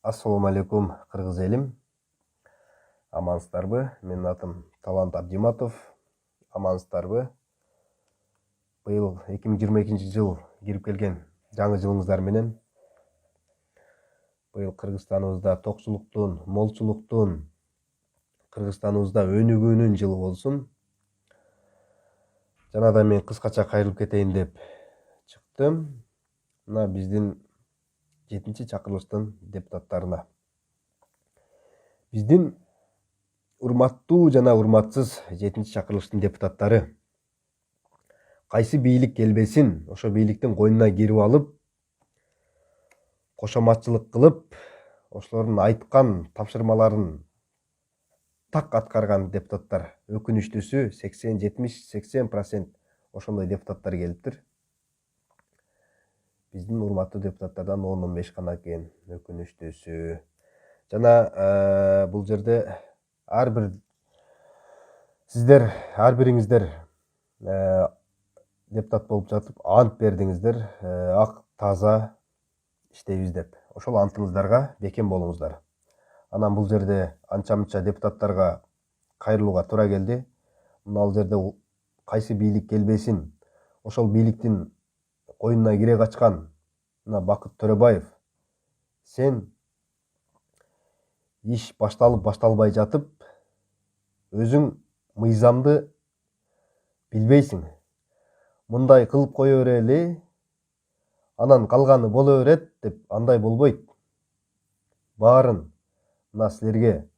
Ассаламу алейкум, кыргыз элим. Амансыздарбы? Менин атым Талант Абдиматов. Амансыздарбы? Быйыл 2022-жыл кирип келген жаңы жылыңыздар менен. Быйыл Кыргызстаныбызда токчулуктун, молчулуктун, Кыргызстаныбызда өнүгүүнүн жылы болсун. Жана да мен кыскача кайрылып кетейин деп чыктым. Мына биздин 7-чакырылыштын депутаттарына. Биздин урматтуу жана урматсыз 7-чакырылыштын депутаттары кайсы бийлик келбесин, ошо бийликтин койнуна кирип алып, кошоматчылык кылып, ошолордун айткан тапшырмаларын так аткарган депутаттар өкүнүчтүүсү 80-70-80% ошондой депутаттар келиптир. Биздин урматтуу депутаттардан 10-15 гана экен, өкүнүчтүүсү. Жана бул жерде ар бир сиздер, ар бириңиздер депутат болуп жатып ант бердиңиздер, ак таза иштейбиз деп. Ошол антыңыздарга бекем болуңуздар. Анан бул жерде анча-мынча депутаттарга кайрылууга туура келди. Мына жерде кайсы бийлик келбесин, ошол бийликтин койнуна кире качкан мына Бакыт Төрөбаев, сен иш башталып башталбай жатып, өзүң мыйзамды билбейсиң. Мындай кылып кое берели, анан калганы боло берет деп, андай болбойт. Баарын мына силерге,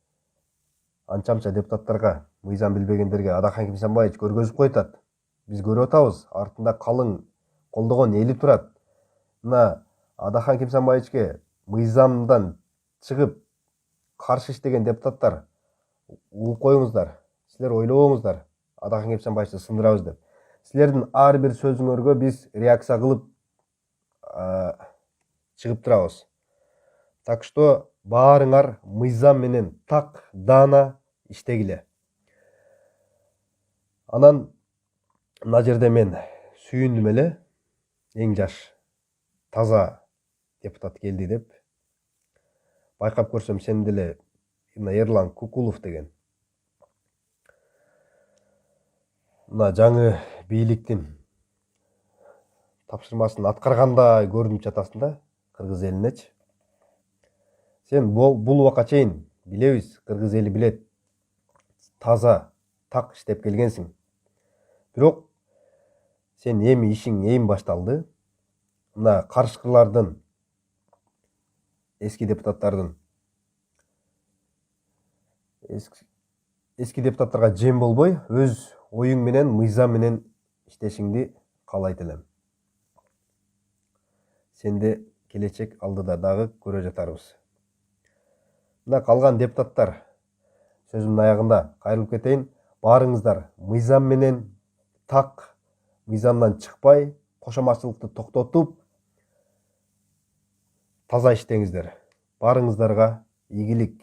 анча-мынча депутаттарга, мыйзам билбегендерге Адахан Кимсанбаевич көргөзүп койтат. Биз көрүп атабыз, артында калың колдогон эли турат. Мына Адахан Кимсанбаевичке мыйзамдан чыгып каршы иштеген депутаттар угуп коюңуздар. Силер ойлобоңуздар, Адахан Кимсанбаевичти сындырабыз деп. Силердин ар бир сөзүңөргө биз реакция кылып чыгып турабыз. Так что баарыңар мыйзам менен так даана иштегиле. Анан мына жерде мен сүйүндүм эле, эң жаш таза депутат келди деп. Байкап көрсөм, сен деле Ерлан Кукулов деген. Мына жаңы бийликтин тапшырмасын аткаргандай көрүнүп жатасың да, кыргыз элинечи. Сен бул убакка чейин билебиз, кыргыз эли билет, таза, так иштеп келгенсиң. Бирок сен эми ишиң башталды. Мына каршылардын, эски депутаттардын, эски депутаттарга жем болбой, өз оюң менен, мыйзам менен иштешиңди каалайт элем. Сенде келечек алдыда дагы көрө жатарбыз. Мына калган депутаттар, сөзүмдүн аягында кайрылып кетейин, баарыңыздар мыйзам менен так, мыйзамдан чыкпай, кошоматчылыкты токтотуп, таза иштеңиздер. Баарыңыздарга ийгилик.